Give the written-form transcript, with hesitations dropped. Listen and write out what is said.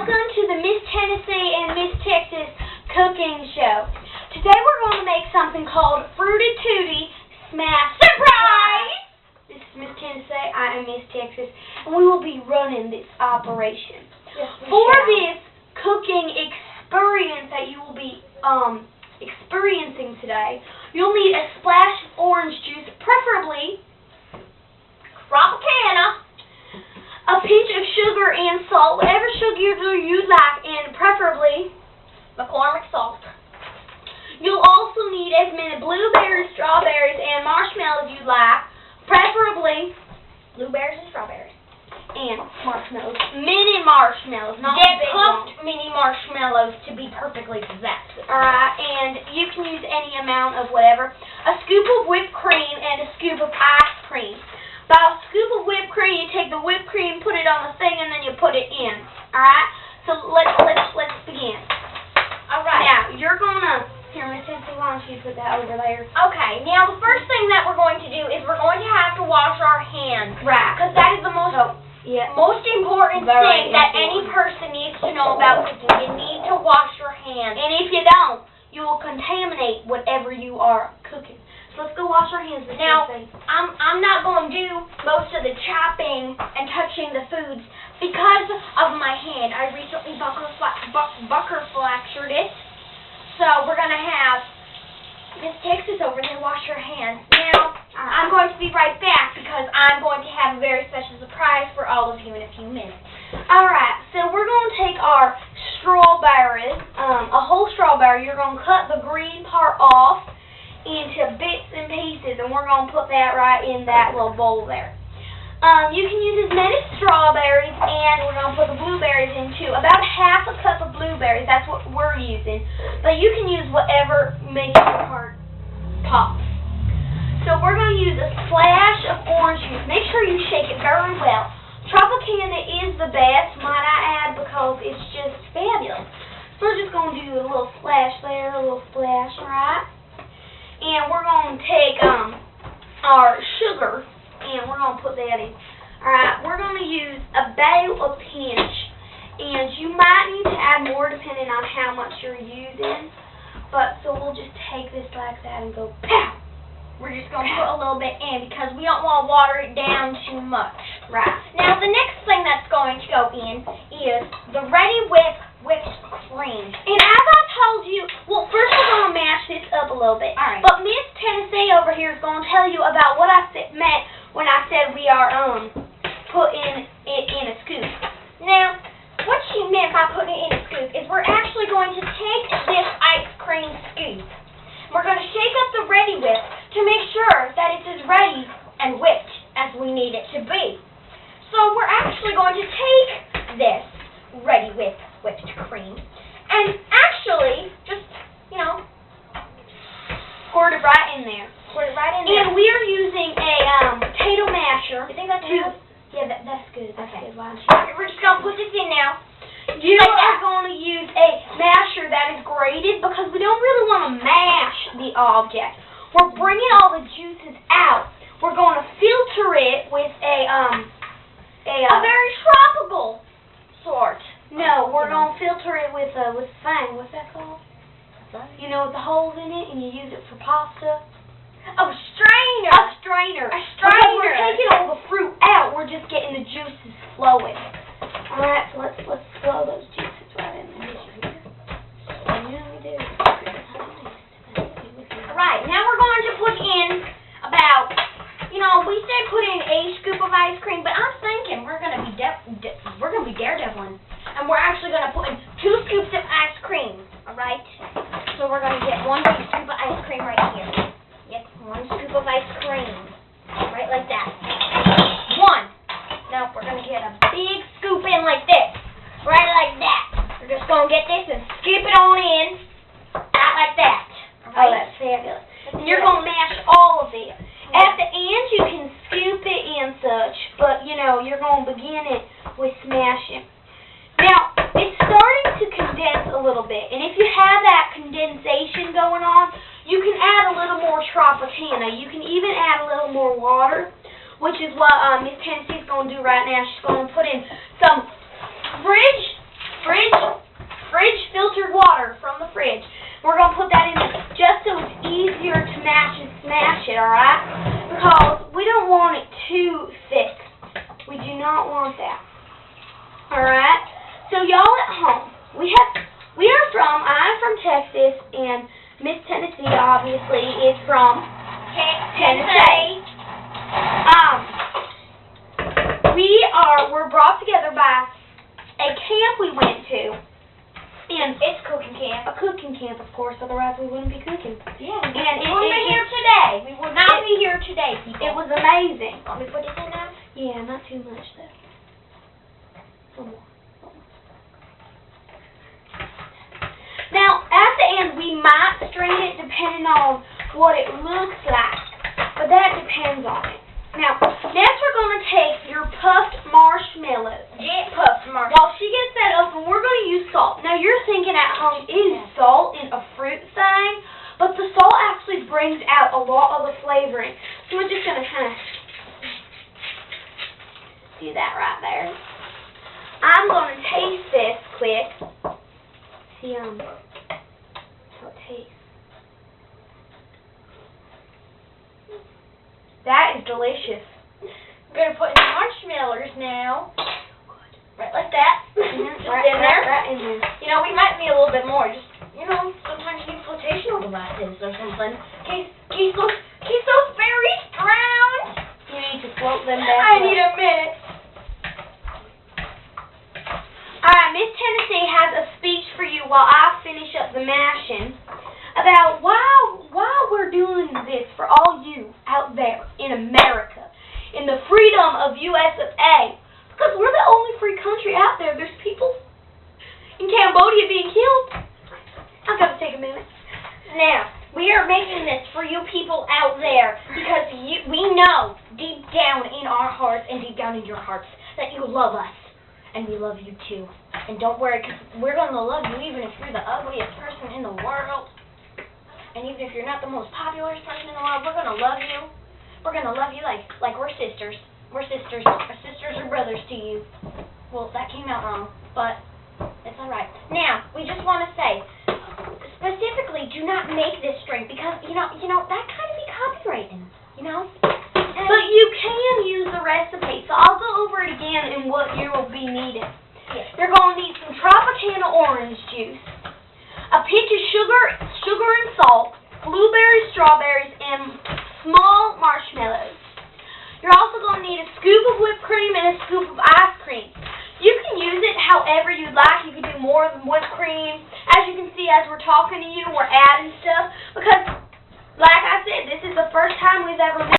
welcome to the Miss Tennessee and Miss Texas cooking show. Today we're going to make something called Fruity-Tutti Smash Surprise! This is Miss Tennessee, I am Miss Texas, and we will be running this operation. Yes, for this cooking experience that you will be experiencing today, you'll need a splash of orange juice, preferably Tropicana, a pinch of sugar and salt, whatever sugar you like, and preferably McCormick salt. You'll also need as many blueberries, strawberries, and marshmallows you like, preferably blueberries and strawberries, and marshmallows. Mini marshmallows, not big ones. Cooked mini marshmallows to be perfectly exact. Alright, and you can use any amount of whatever. A scoop of whipped cream and a scoop of ice cream. By a scoop of whipped cream, you take the whipped cream, put it on the thing, and then you put it in. Alright? So let's begin. Alright. Now, you're gonna... Here, Miss Tennessee, why don't you put that over there? Okay, now the first thing that we're going to do is we're going to have to wash our hands. Right. Because that is the most important thing that any person needs to know about cooking. You need to wash your hands. And if you don't, you will contaminate whatever you are cooking. So let's go wash our hands. Now, I'm not going to do most of the chopping and touching the foods because of my hand. I recently bucker fractured it. So we're going to have Miss Texas over there wash her hands. Now, I'm going to be right back because I'm going to have a very special surprise for all of you in a few minutes. Alright, so we're going to take our strawberries, a whole strawberry. You're going to cut the green part off into bits and pieces, and we're going to put that right in that little bowl there. You can use as many strawberries, and we're going to put the blueberries in too. About half a cup of blueberries, that's what we're using. But you can use whatever makes your heart pop. So we're going to use a splash of orange juice. Make sure you shake it very well. Tropicana is the best, might I add, because it's just fabulous. So we're just going to do a little splash there, a little splash, right? And we're going to take our sugar, and we're going to put that in. Alright, we're going to use about a pinch, and you might need to add more depending on how much you're using. But, so we'll just take this like that and go pow! We're just going to put a little bit in because we don't want to water it down too much. Right. Now, the next thing that's going to go in is the ready whipped cream. And as I told you, well, first we're going to mash this up a little bit. All right. But Miss Tennessee over here is going to tell you about what I meant when I said we are putting it in a scoop. Now, what she meant by putting it in a scoop is we're actually going to take this ice cream scoop. We're going to shake up the ready whip to make sure that it's as ready and whipped as we need it to be. So we're actually going to take this ready whipped cream and actually just, squirt it right in there. Squirt it right in there. And we are using a potato masher. You think that's good? Yeah, that's good. That's good. Why don't you? Okay, we're just going to put this in now. You are going to use a masher that is grated because we don't really want to mash the object. We're bringing all the juices out. We're going to filter it with a very tropical sort. No, we're going to filter it with thing. What's that called? You know, with the holes in it, and you use it for pasta. A strainer. A strainer. A strainer. Because we're taking all the fruit out. We're just getting the juices flowing. All right, so let's flow those juices right in there. Yeah, we do. All right, now we're going to put in about, we said put in a scoop of ice cream, but I'm thinking we're going to be daredeviling, and we're actually going to put in 2 scoops of ice cream. All right, so we're going to get 1 big scoop of ice cream right here. Yep, 1 scoop of ice cream, right like that. 1. Now we're going to get a big scoop in like this, right like that. We're just going to get this and scoop it on in, right like that. Right? Oh, that's fabulous. And you're going to mash all of it. At the end, you can scoop it and such, but, you're going to begin it with smashing. Now, it's starting to condense a little bit, and if you have that condensation going on, you can add a little more Tropicana. You can even add a little more water, which is what Miss Tennessee's going to do right now. She's going to put in some fridge y'all at home, I'm from Texas, and Miss Tennessee obviously is from Tennessee. We're brought together by a camp we went to, and It's cooking camp. a cooking camp, of course, otherwise we wouldn't be cooking. Yeah. And We wouldn't be here today. We would not be here today, people. It was amazing. Want me to put this in now? Yeah, not too much though. Some more. Now, at the end, we might strain it depending on what it looks like, but that depends on it. Now, next we're going to take your puffed marshmallows. Get puffed marshmallows. While she gets that open, we're going to use salt. Now, you're thinking at home, is salt in a fruit thing? But the salt actually brings out a lot of the flavoring. So we're just going to kind of do that right there. I'm going to taste this quick. See how it tastes. That is delicious. We're going to put in the marshmallows now. Right like that. Just Right in there. Right in there. You know, we might need a little bit more. Just, sometimes you need flotational devices or something. Keith looks very drowned. You need to float them back I up. need a minute. Alright, Miss Tennessee has a speech for you while I finish up the mashing about why we're doing this for all you out there in America, in the freedom of US of A. Because we're the only free country out there. There's people in Cambodia being killed. I've got to take a minute. Now, we are making this for you people out there because we know deep down in our hearts and deep down in your hearts that you love us. And we love you too. And don't worry, because we're going to love you even if you're the ugliest person in the world. And even if you're not the most popular person in the world, we're going to love you. We're going to love you like we're sisters. We're sisters. Our sisters are brothers to you. Well, that came out wrong, but it's all right. Now, we just want to say, specifically, do not make this drink because, that kind of be copywriting, But you can use the recipe. So I'll go over it again and what you will be needing. Yes. You're going to need some Tropicana orange juice, a pinch of sugar and salt, blueberries, strawberries, and small marshmallows. You're also going to need a scoop of whipped cream and a scoop of ice cream. You can use it however you'd like. You can do more than whipped cream. As you can see, as we're talking to you, we're adding stuff because, like I said, this is the first time we've ever made